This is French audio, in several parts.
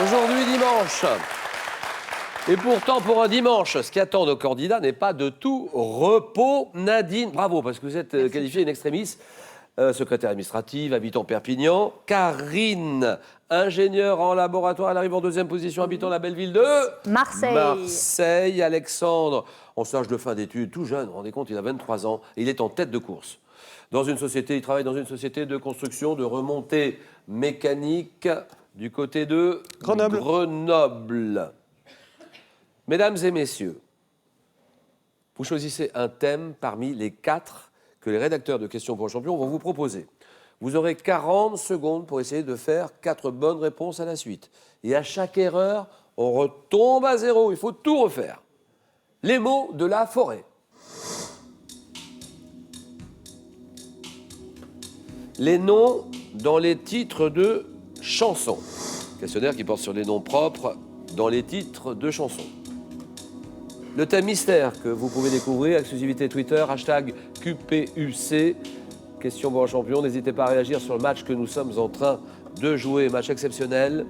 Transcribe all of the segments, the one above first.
Aujourd'hui, dimanche. Et pourtant, pour un dimanche, ce qui attend nos candidats n'est pas de tout repos. Nadine, bravo, parce que vous êtes qualifiée in extremis, secrétaire administrative, habitant Perpignan. Karine, ingénieure en laboratoire, elle arrive en deuxième position, habitant la belle ville de Marseille. Marseille. Alexandre, en stage de fin d'études, tout jeune, vous vous rendez compte, il a 23 ans, et il est en tête de course. Il travaille dans une société de construction de remontée mécanique du côté de Grenoble. Mesdames et messieurs, vous choisissez un thème parmi les 4 que les rédacteurs de Questions pour le champion vont vous proposer. Vous aurez 40 secondes pour essayer de faire 4 bonnes réponses à la suite. Et à chaque erreur, on retombe à 0. Il faut tout refaire. Les mots de la forêt. Les noms dans les titres de chansons. Questionnaire qui porte sur les noms propres dans les titres de chansons. Le thème mystère que vous pouvez découvrir, exclusivité Twitter, hashtag QPUC, question pour un champion. N'hésitez pas à réagir sur le match que nous sommes en train de jouer, match exceptionnel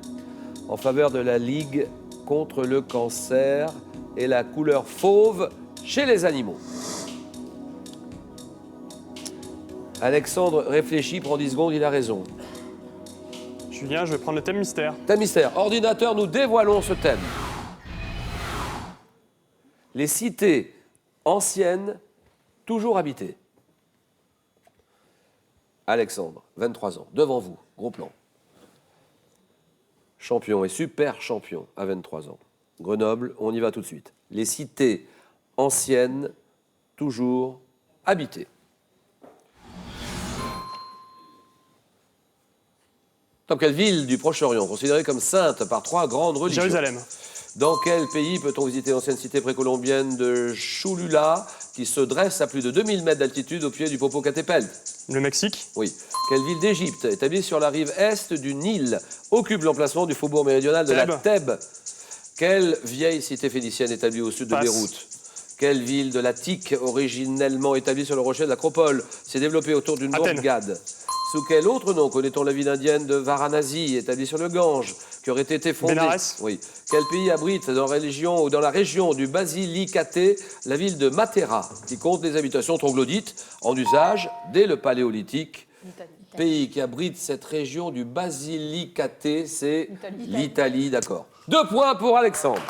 en faveur de la Ligue contre le cancer et la couleur fauve chez les animaux. Alexandre réfléchit, prend 10 secondes, il a raison. Julien, je vais prendre le thème mystère. Thème mystère. Ordinateur, nous dévoilons ce thème. Les cités anciennes, toujours habitées. Alexandre, 23 ans, devant vous, gros plan. Champion et super champion à 23 ans. Grenoble, on y va tout de suite. Les cités anciennes, toujours habitées. Dans quelle ville du Proche-Orient, considérée comme sainte par 3 grandes religions? Jérusalem. Dans quel pays peut-on visiter l'ancienne cité précolombienne de Cholula, qui se dresse à plus de 2000 mètres d'altitude au pied du Popocatépetl? Le Mexique. Oui. Quelle ville d'Égypte, établie sur la rive est du Nil, occupe l'emplacement du faubourg méridional de la Thèbes? Quelle vieille cité phénicienne établie au sud de Beyrouth? Quelle ville de l'Attique, originellement établie sur le rocher de l'Acropole, s'est développée autour d'une bourgade? Sous quel autre nom connaît-on la ville indienne de Varanasi, établie sur le Gange, qui aurait été fondée? Bénarès. Oui. Quel pays abrite dans la région du Basilicate la ville de Matera, qui compte des habitations troglodytes en usage dès le Paléolithique? Pays qui abrite cette région du Basilicate, c'est l'Italie, d'accord. 2 points pour Alexandre.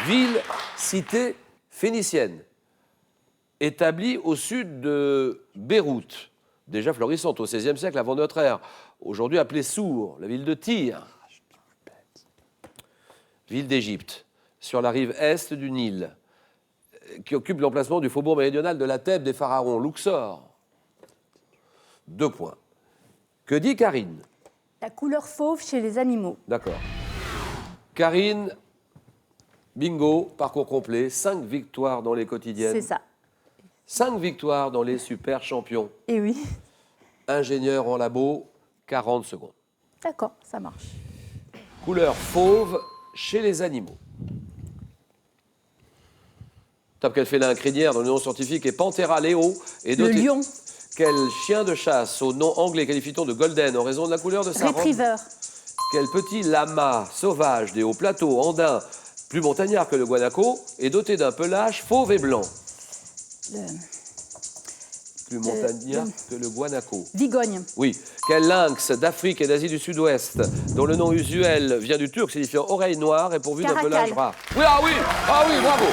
Ville, cité phénicienne, établie au sud de Beyrouth, déjà florissante au XVIe siècle avant notre ère, aujourd'hui appelée Sour, la ville de Tyr. Ville d'Égypte, sur la rive est du Nil, qui occupe l'emplacement du faubourg méridional de la Thèbes des pharaons, Luxor. 2 points. Que dit Karine? La couleur fauve chez les animaux. D'accord. Karine, bingo, parcours complet, 5 victoires dans les quotidiennes. C'est ça. 5 victoires dans les super champions. Et oui. Ingénieur en labo, 40 secondes. D'accord, ça marche. Couleur fauve chez les animaux. Top quel félin crinière dont le nom scientifique est Panthera leo et Le doté... lion. Quel chien de chasse au nom anglais qualifie-t-on de golden en raison de la couleur de sa robe? Retriever. Quel petit lama sauvage des hauts plateaux andins, plus montagnard que le guanaco, est doté d'un pelage fauve et blanc? Plus montagnard que le guanaco. Vigogne. Oui. Quel lynx d'Afrique et d'Asie du Sud-Ouest, dont le nom usuel vient du turc signifiant oreille noire et pourvu d'un Caracal. pelage rare? Oui, ah oui, bravo.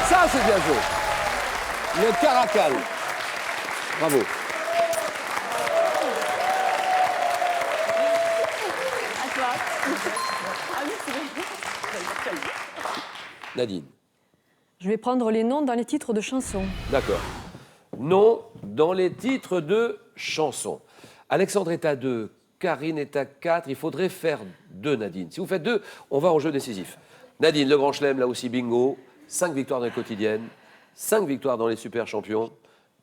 Ça, c'est bien joué. Le caracal. Bravo. Nadine. Je vais prendre les noms dans les titres de chansons. D'accord. Nom dans les titres de chansons. Alexandre est à 2, Karine est à 4. Il faudrait faire 2, Nadine. Si vous faites 2, on va en jeu décisif. Nadine, le grand chelem, là aussi bingo. 5 victoires dans les quotidiennes, 5 victoires dans les super champions.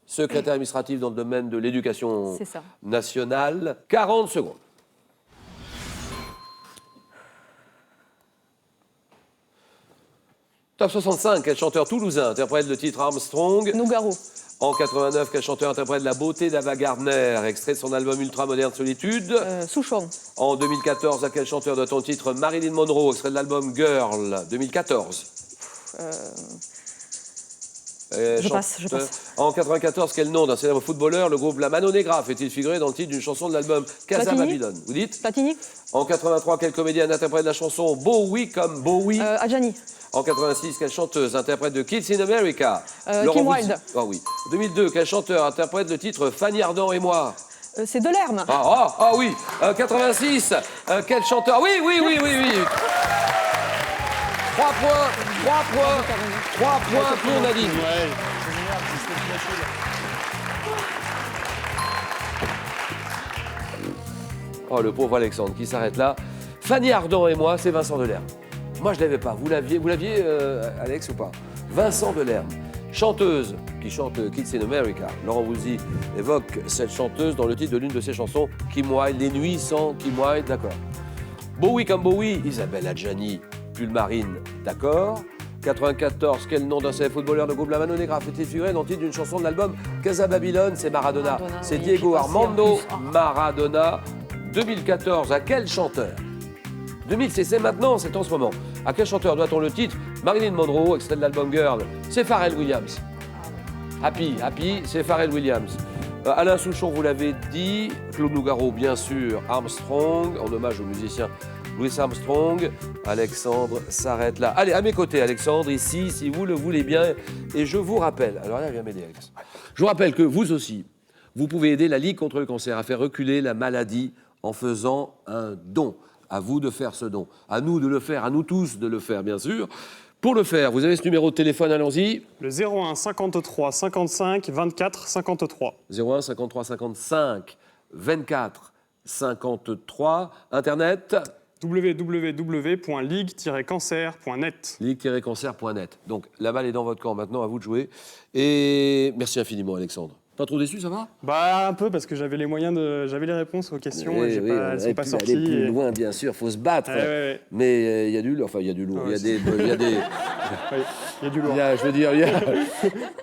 Secrétaire administratif dans le domaine de l'éducation nationale. 40 secondes. Top 65, quel chanteur toulousain interprète le titre Armstrong? Nougaro. En 89, quel chanteur interprète La beauté d'Ava Gardner, extrait de son album Ultra Moderne Solitude? Souchon. En 2014, à quel chanteur doit-on le titre Marilyn Monroe, extrait de l'album Girl, 2014? Je passe. En 94, quel nom d'un célèbre footballeur le groupe La Mano Negra fait-il figurer dans le titre d'une chanson de l'album Casa Platini. Babylone? Vous dites? Platini. En 83, quelle comédienne interprète la chanson Bowie comme Bowie? Adjani. En 86, quelle chanteuse interprète de Kids in America? Kim Wilde. Ah oui. 2002, quel chanteur interprète le titre Fanny Ardant et moi? C'est Delerme. Ah oui. 86, quel chanteur? Oui. 3 points pour Nadine. Oh, le pauvre Alexandre qui s'arrête là. Fanny Ardant et moi, c'est Vincent Delerme. Moi, je ne l'avais pas. Vous l'aviez, Alex, ou pas? Vincent Delerme, chanteuse qui chante Kids in America. Laurent Voulzy évoque cette chanteuse dans le titre de l'une de ses chansons, Kim Wilde, Les nuits sans Kim Wilde, d'accord. Bowie comme Bowie, Isabelle Adjani, pull marine, d'accord. 94, quel nom d'un célèbre footballeur de groupe La Mano Negra fait-il figurer dans le titre d'une chanson de l'album Casa Babylone? C'est Maradona. C'est oui, Diego j'ai passé Armando en plus. Maradona. 2014, à quel chanteur? 2000, c'est maintenant, c'est en ce moment. À quel chanteur doit-on le titre Marilyn Monroe, extrait de l'album Girl? C'est Pharrell Williams. Happy, c'est Pharrell Williams. Alain Souchon, vous l'avez dit. Claude Nougaro, bien sûr. Armstrong, en hommage au musicien Louis Armstrong. Alexandre s'arrête là. Allez, à mes côtés, Alexandre, ici, si vous le voulez bien. Et je vous rappelle, alors là, viens m'aider, Alex. Je vous rappelle que vous aussi, vous pouvez aider la Ligue contre le cancer à faire reculer la maladie en faisant un don. À vous de faire ce don. À nous de le faire, à nous tous de le faire, bien sûr. Pour le faire, vous avez ce numéro de téléphone, allons-y. Le 01 53 55 24 53. 01 53 55 24 53. Internet www.ligue-cancer.net. ligue-cancer.net. Donc la balle est dans votre camp maintenant, à vous de jouer. Et merci infiniment, Alexandre. Pas trop déçu, ça va? Bah un peu parce que j'avais les réponses aux questions et elles sont pas sorties. Aller plus loin, bien sûr, faut se battre. Ouais. Mais il y a du lourd, Ouais, il y a du Oui, il y a du lourd.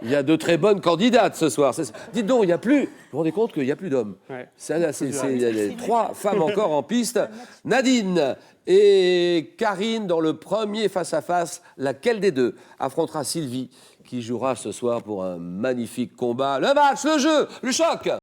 il y a de très bonnes candidates ce soir. Dites donc, il n'y a plus. Vous vous rendez compte qu'il n'y a plus d'hommes. Ouais. Il y a les 3 femmes encore en piste. Nadine et Karine dans le premier face-à-face. Laquelle des deux affrontera Sylvie qui jouera ce soir pour un magnifique combat? Le match, le jeu, le choc.